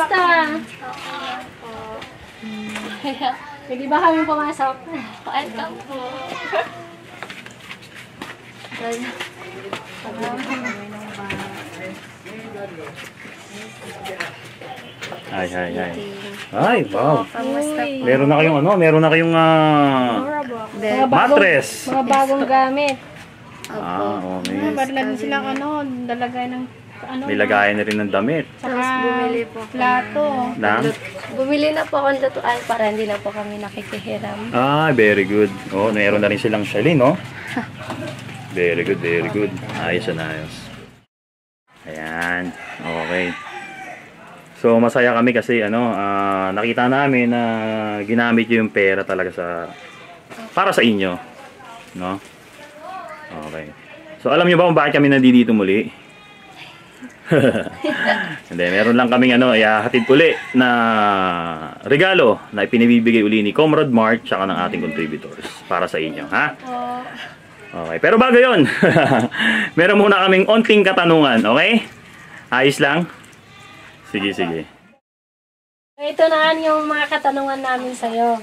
Kamusta? Pwede ba kami pumasok? Welcome po. Ay. Ay, wow. Kamusta po? Meron na kayong ano? Meron na kayong mattress. Mga bagong gamit. Okay. Meron na din silang dalagay ng May lagayan na rin ng damit. Saka bumili po. plato. Bumili na po ako ng lutuan para hindi na po kami nakikihiram. Ah, very good. Oh, meron na rin silang chalet, no? Very good, very good. Ayos na ayos. Ayan. Okay. So, masaya kami kasi nakita namin na ginamit yung pera talaga para sa inyo. No? Okay. So, alam niyo ba kung bakit kami nandito muli? Hindi, meron lang kaming ihahatid uli na regalo na ipinibibigay uli ni Comrade Mark tsaka ng ating contributors para sa inyo, ha? Okay, pero bago yun, meron muna kaming onting katanungan, okay? Ayos lang? Sige. Ito na yung mga katanungan namin sa'yo.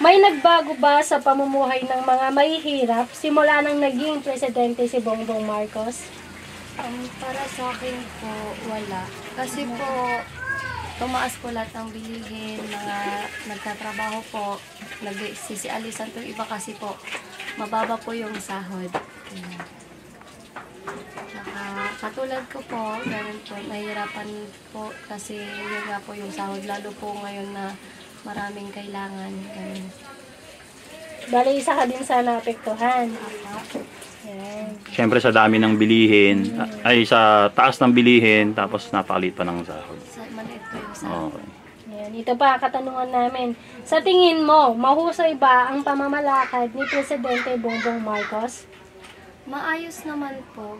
May nagbago ba sa pamumuhay ng mga mahihirap simula nang naging presidente si Bongbong Marcos? Para sa akin po, wala. Kasi po, tumaas po lahat ng bilihin, mga nagtatrabaho po, nagsisialisan po yung iba kasi po, mababa po yung sahod. Saka, katulad ko po, ganun po, nahihirapan po kasi yun nga po yung sahod, lalo po ngayon na maraming kailangan. Ganun. Bali, isa ka din sa naapektuhan. Siyempre sa dami ng bilihin, ay sa taas ng bilihin, tapos napakalit pa ng sahod. Maliit po yung sahod. Okay. Yan, ito pa, katanungan namin. Sa tingin mo, mahusay ba ang pamamalakad ni Presidente Bongbong Marcos? Maayos naman po.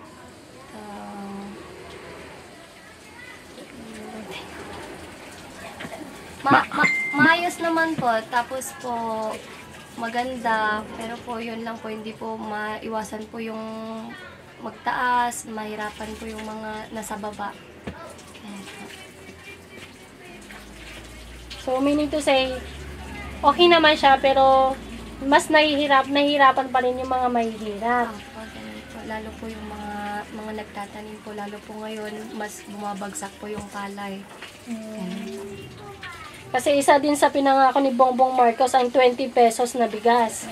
Maayos naman po. Tapos po, maganda. Pero po, yun lang po, hindi po maiwasan po yung magtaas. Mahirapan po yung mga nasa baba. So, meaning to say, okay naman siya, pero mas nahihirapan pa rin yung mga mahihirap. Lalo po yung mga nagtatanim po, lalo po ngayon, mas bumabagsak po yung palay. Kasi isa din sa pinangako ni Bongbong Marcos ang 20 pesos na bigas.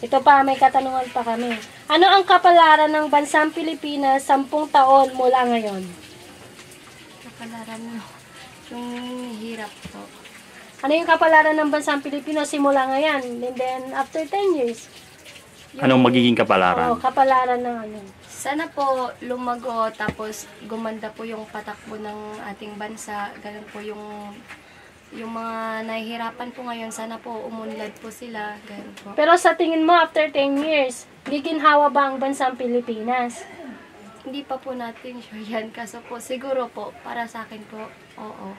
Ito pa, may katanungan pa kami. Ano ang kapalaran ng bansang Pilipinas 10 taon mula ngayon? Kapalaran yung hirap po. Ano yung kapalaran ng bansang Pilipinas simula ngayon? And then, after 10 years? Anong magiging kapalaran? Kapalaran ng Sana po lumago, tapos gumanda po yung patakbo ng ating bansa. Ganun po yung mga nahihirapan po ngayon, sana po umunlad po sila. Ganun po. Pero sa tingin mo, after 10 years, giginhawa ba ang bansang Pilipinas? Hindi pa po natin sure yan. Kaso po, siguro po, para sa akin po, oo.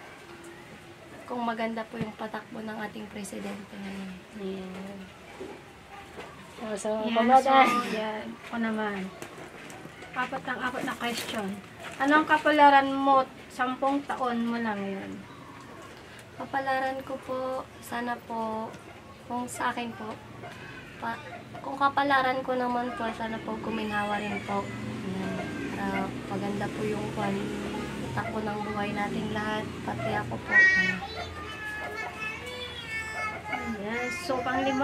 Kung maganda po yung patakbo ng ating presidente ngayon. Yeah. Yan. Ako naman. Apat na question. Anong kapalaran mo 10 taon mo lang ngayon? Kapalaran ko po, sana po, kung sa akin po, kung kapalaran ko naman po, sana po guminhawa rin po. Para paganda po yung takbo ng buhay nating lahat, pati ako po. Yes. So, pang-5,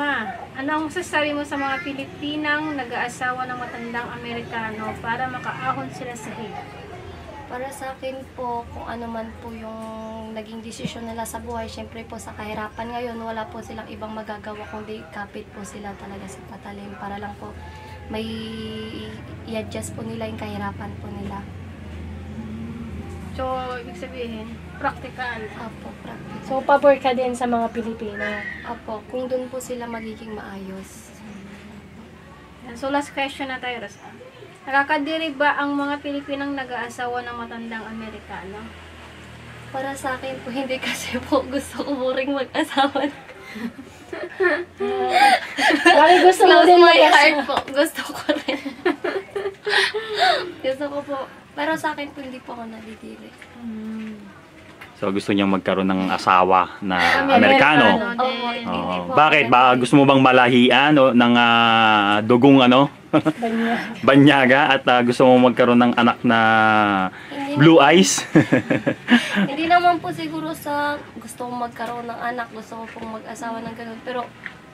ano ang masasabi mo sa mga Pilipinang nag-aasawa ng matandang Amerikano para makaahon sila sa hirap? Para sa akin po, kung ano man po yung naging desisyon nila sa buhay, syempre po sa kahirapan ngayon, wala po silang ibang magagawa kundi kapit po sila talaga sa patalim para lang po may i-adjust po nila yung kahirapan po nila. So, ibig sabihin, practical. Apo, practical. So, pabor ka din sa mga Pilipino? Apo, kung doon po sila magiging maayos. So, last question na tayo, Rosa. Nakakadiri ba ang mga Pilipinang nag-aasawa ng matandang Amerikano? Para sa akin po, hindi kasi po gusto ko po rin mag-asawa. Bakit gusto mo din heart po. Gusto ko rin. Gusto ko po. Pero sa akin po, hindi po ako nadidiri. So gusto niyang magkaroon ng asawa na Amerikano. Opo, hindi Oo. po. Bakit? Ba gusto mo bang malahian o ng dugong Banya. banyaga at gusto mo magkaroon ng anak na Hindi blue eyes? Hindi naman po siguro sa gusto kong magkaroon ng anak, gusto ko pong mag-asawa ng ganun. Pero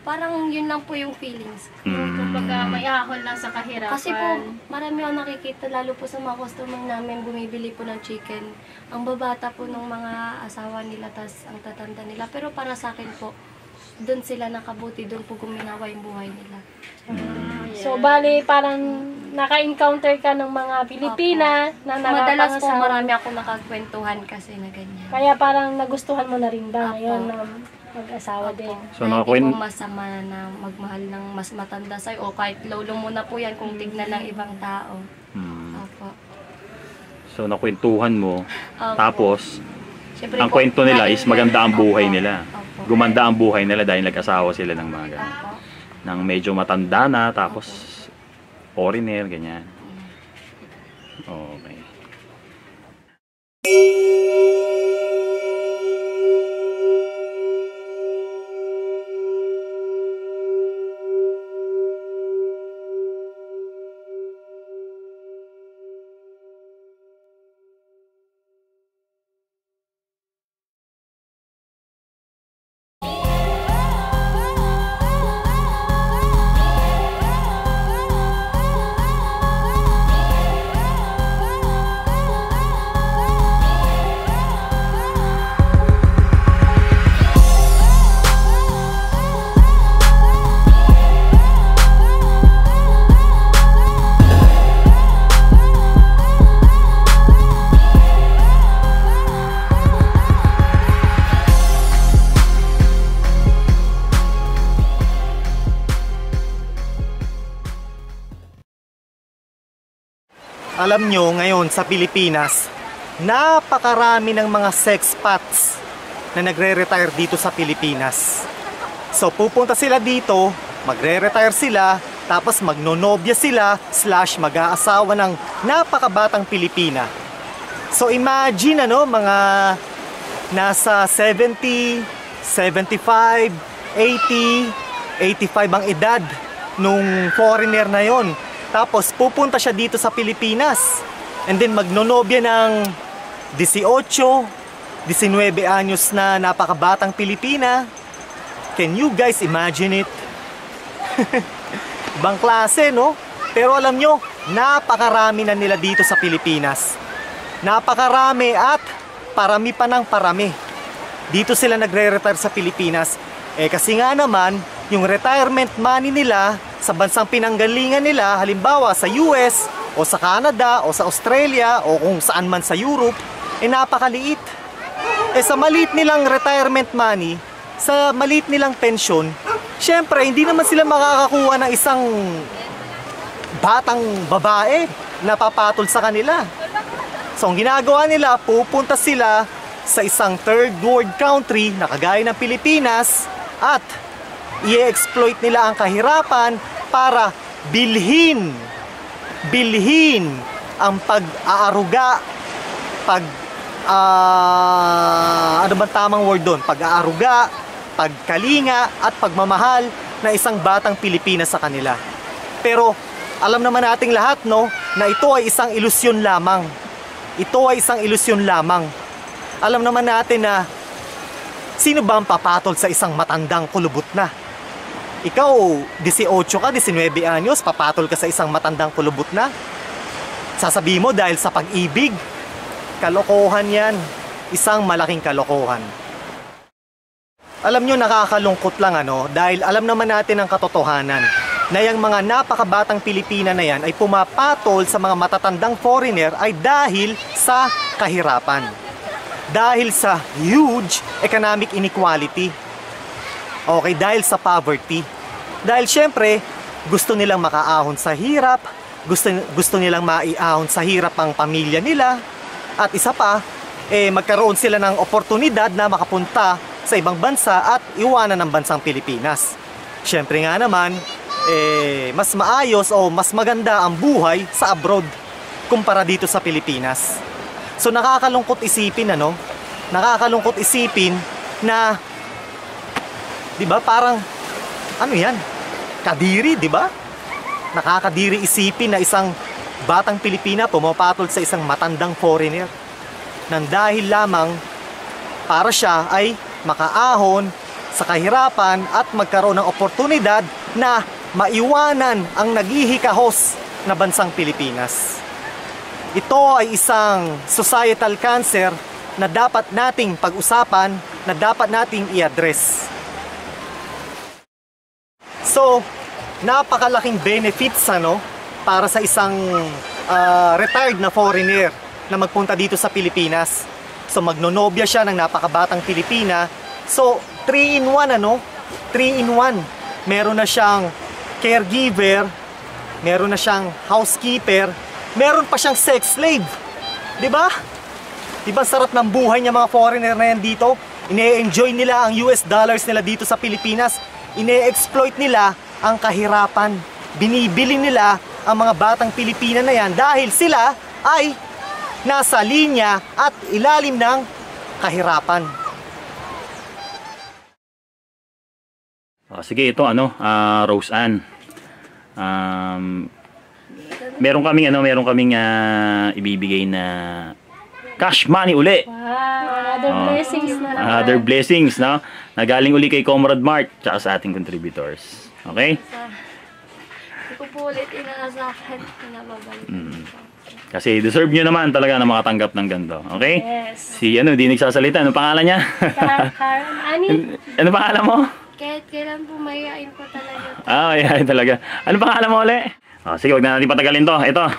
parang yun lang po yung feelings. Kumbaga, may ahon lang sa kahirapan. Kasi po, marami akong nakikita, lalo po sa mga customer namin, bumibili po ng chicken. Ang babata po ng mga asawa nila, tas ang tatanda nila. Pero para sa akin po, doon sila nakabuti, doon po guminawa yung buhay nila. So, bali, parang naka-encounter ka ng mga Pilipina na Madalas po nakapangasawa. marami ako nakakwentuhan kasi na ganyan. Kaya parang nagustuhan mo na rin ba Apo. ngayon na mag-asawa din? So, Na nakakwin- hindi po masama na magmahal ng mas matanda sa'yo o kahit lolo mo na po yan kung tignan ng ibang tao. Opo. So nakwentuhan mo, Opo. tapos Siyempre ang po, kwento nila is maganda ang buhay Opo. nila. Opo. Gumanda ang buhay nila dahil nag-asawa sila ng mga ganun. Opo. Nang medyo matanda na, tapos foreigner, ganyan. Okay. Alam nyo, ngayon sa Pilipinas, napakarami ng mga sexpats na nagre-retire dito sa Pilipinas. So pupunta sila dito, magre-retire sila, tapos magnonobya sila / mag-aasawa ng napakabatang Pilipina. So imagine mga nasa 70, 75, 80, 85 ang edad nung foreigner na yon. Tapos pupunta siya dito sa Pilipinas. And then magnonobya ng 18, 19 anyos na napakabatang Pilipina. Can you guys imagine it? Ibang klase, no? Pero alam nyo, napakarami na nila dito sa Pilipinas. Napakarami at parami pa ng parami. Dito sila nagre-retire sa Pilipinas. Kasi nga naman, yung retirement money nila sa bansang pinanggalingan nila, halimbawa sa US o sa Canada o sa Australia o kung saan man sa Europe, napakaliit. Sa maliit nilang retirement money, sa maliit nilang pensyon, syempre hindi naman sila makakakuha ng isang batang babae na papatol sa kanila. So ang ginagawa nila, pupunta sila sa isang third world country na kagaya ng Pilipinas at i-exploit nila ang kahirapan para bilhin ang pag-aaruga, ano ba tamang word doon? Pag-aaruga, pagkalinga at pagmamahal na isang batang Pilipinas sa kanila. Pero alam naman nating lahat, no, na ito ay isang ilusyon lamang. Ito ay isang ilusyon lamang. Alam naman natin na sino ba ang papatol sa isang matandang kulubot na? Ikaw, 18 ka, 19 anyos, papatol ka sa isang matandang kulubot na? Sasabihin mo dahil sa pag-ibig? Kalokohan yan. Isang malaking kalokohan. Alam nyo, nakakalungkot lang dahil alam naman natin ang katotohanan na yung mga napakabatang Pilipina na yan ay pumapatol sa mga matatandang foreigner ay dahil sa kahirapan. Dahil sa huge economic inequality. Okay, dahil sa poverty. Dahil syempre, gusto nilang makaahon sa hirap, gusto nilang maiahon sa hirap ang pamilya nila, at isa pa, magkaroon sila ng oportunidad na makapunta sa ibang bansa at iwanan ng bansang Pilipinas. Syempre nga naman, mas maayos o mas maganda ang buhay sa abroad kumpara dito sa Pilipinas. So nakakalungkot isipin nakakalungkot isipin na, di ba, parang, ano yan? Kadiri, di ba? Nakakadiri isipin na isang batang Pilipina pumapatol sa isang matandang foreigner nang dahil lamang para siya ay makaahon sa kahirapan at magkaroon ng oportunidad na maiwanan ang naghihikahos na bansang Pilipinas. Ito ay isang societal cancer na dapat nating pag-usapan, na dapat nating i-address. So, napakalaking benefits para sa isang retired na foreigner na magpunta dito sa Pilipinas. So, magnonobya siya ng napakabatang Pilipina. So, 3-in-1 3-in-1. Meron na siyang caregiver, meron na siyang housekeeper, meron pa siyang sex slave. 'Di ba? 'Di ba sarap ng buhay niya mga foreigner na yan dito? Ine-enjoy nila ang US dollars nila dito sa Pilipinas. Ine-exploit nila ang kahirapan. Binibili nila ang mga batang Pilipina na yan dahil sila ay nasa linya at ilalim ng kahirapan. Sige, ito Rose Ann. Meron kaming ibibigay na cash money uli. Wow, other blessings na naman. Other blessings, no? Nagaling uli kay Comrade Mark tsaka sa ating contributors. Okay? Hindi ko po ulit inaasahan na mabalik. Kasi deserve nyo naman talaga na makatanggap ng ganito. Okay? Yes. Si di nagsasalita. Ano pangalan niya? Karen, Ani? Ano pangalan mo? Kahit kailan po mayayain po talaga. Mayayain talaga. Ano pangalan mo uli? Sige, wag na natin patagalin to. Ito,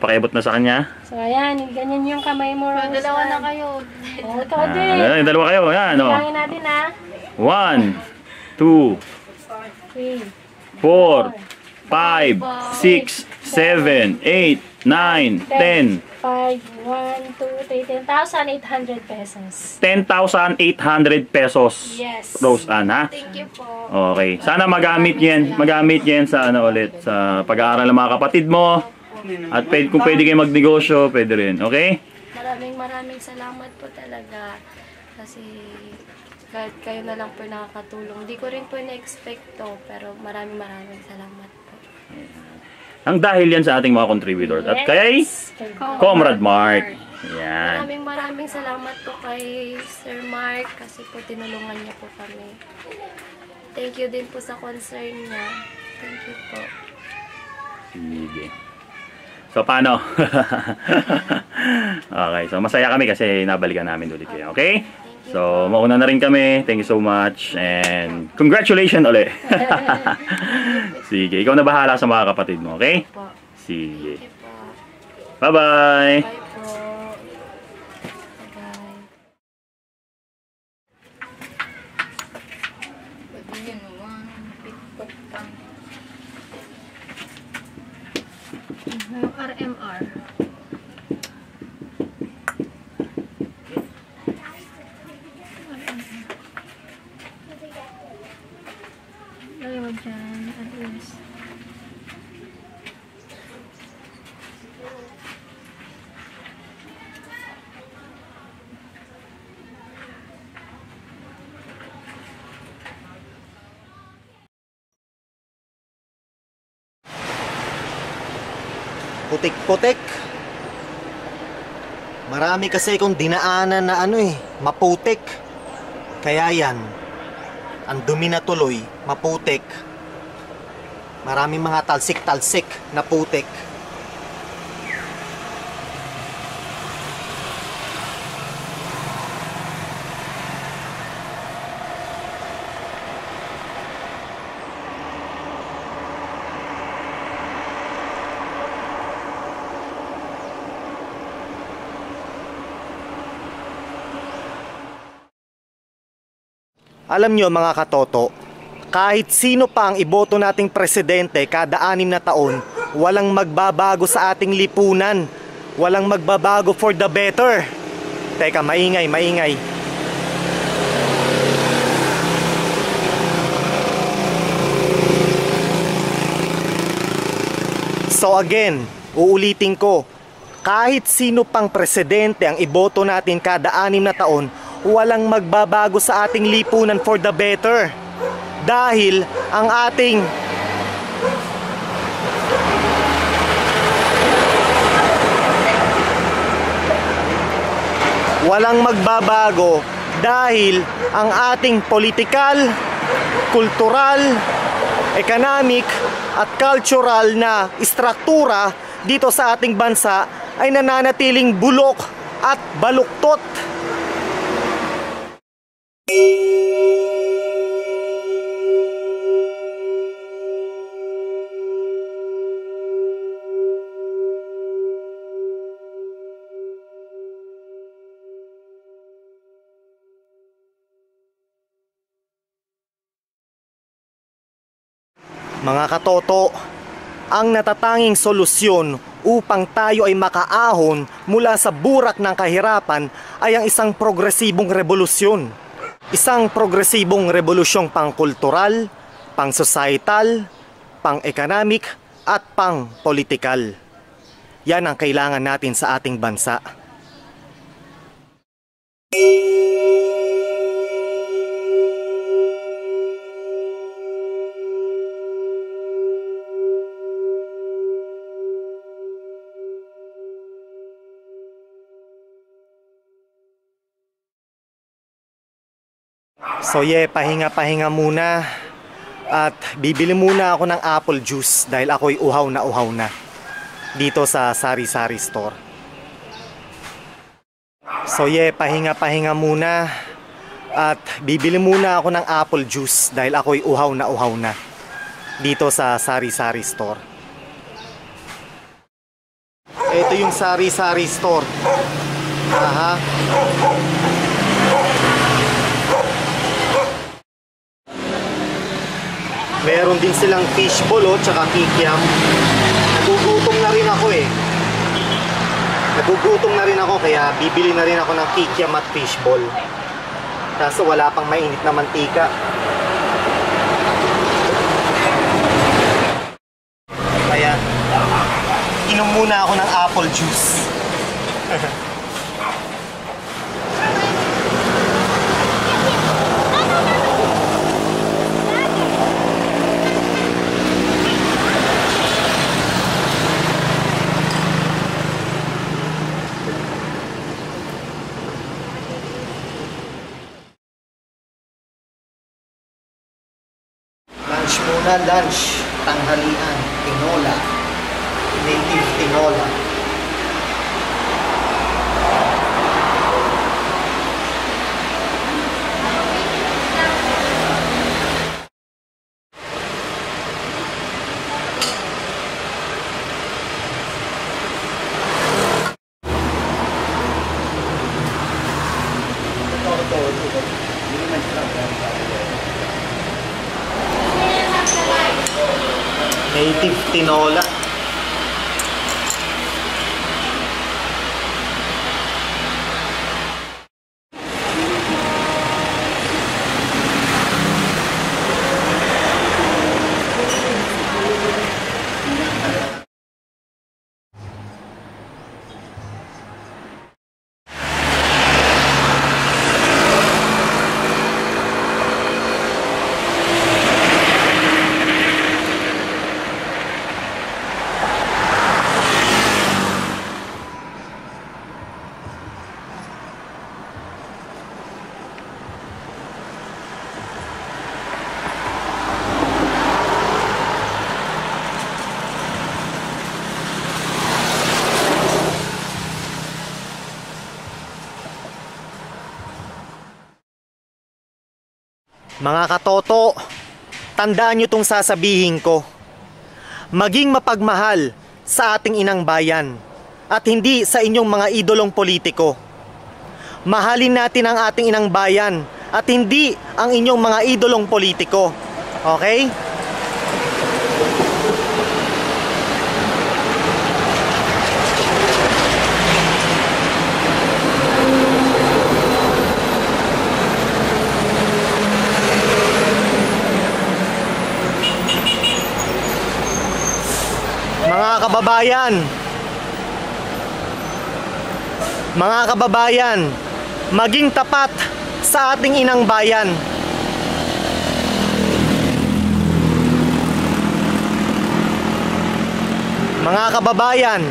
pakiabot na sa kanya. So, ayan. Ganyan yung kamay mo, Rose. Dalawa na kayo. Oh, ikaw din. Dalawa kayo. Yan, Bilangin natin, 1, 2, 3, 4, 5, 6, 7, 8, 9, 10. 5, 1, 2, 3, 10,800 pesos. 10,800 pesos. Yes. Rose Ann, ha? Thank you po. Okay. Sana magamit yan sa sa pag-aaral ng mga kapatid mo. At kung pwede kayo magnegosyo, pwede rin. Okay? Maraming salamat po talaga. Kasi kahit kayo na lang po nakakatulong. Hindi ko rin po na-expect to, pero maraming salamat po. Ang dahil yan sa ating mga contributors. At kay Comrade Mark. Yan. Maraming salamat po kay Sir Mark kasi po tinulungan niya po kami. Thank you din po sa concern niya. Thank you po. Sige. So, paano? Okay. So, masaya kami kasi nabalikan namin ulit kayo. Okay? So, mauna na rin kami. Thank you so much. And congratulations ulit. Sige. Ikaw na bahala sa mga kapatid mo. Okay? Po. Sige. Thank you po. Bye-bye. Bye po. Bye. RMR. Ayaw dyan. At least. Putik-putik. Marami kasi kong dinaanan na maputik. Kaya yan, ang dumi na tuloy, maputik. Maraming mga talsik-talsik na putik. Alam nyo mga katoto, kahit sino pa ang iboto nating presidente kada 6 na taon, walang magbabago sa ating lipunan. Walang magbabago for the better. Teka, maingay. So again, uulitin ko, kahit sino pang presidente ang iboto natin kada 6 na taon, walang magbabago sa ating lipunan for the better. Dahil ang ating politikal, kultural, economic at cultural na istruktura dito sa ating bansa ay nananatiling bulok at baluktot. Mga katoto, ang natatanging solusyon upang tayo ay makaahon mula sa burak ng kahirapan ay ang isang progresibong revolusyon. Isang progresibong revolusyong pangkultural, pang-societal, pang-economic at pang-politikal. Yan ang kailangan natin sa ating bansa. So pahinga-pahinga muna at bibili muna ako ng apple juice dahil ako'y uhaw na dito sa sari-sari store. So pahinga-pahinga muna at bibili muna ako ng apple juice dahil ako'y uhaw na dito sa sari-sari store. Ito yung sari-sari store. Aha. Meron din silang fishball tsaka kikiam. Nagugutom na rin ako kaya bibili na rin ako ng kikiam at fishball. Kaso wala pang mainit na mantika. Kaya inom muna ako ng apple juice. Lunch, tanghalian, tinola, native tinola. Native tinola. Mga katoto, tandaan nyo tong sasabihin ko. Maging mapagmahal sa ating inang bayan at hindi sa inyong mga idolong politiko. Mahalin natin ang ating inang bayan at hindi ang inyong mga idolong politiko. Okay? Mga kababayan, Mga kababayan, maging tapat sa ating inang bayan. Mga kababayan,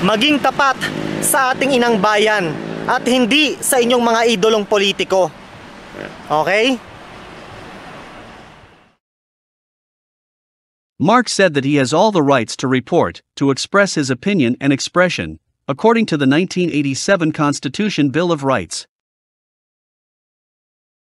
maging tapat sa ating inang bayan at hindi sa inyong mga idolong politiko. Okay? Mark said that he has all the rights to report, to express his opinion and expression, according to the 1987 Constitution Bill of Rights.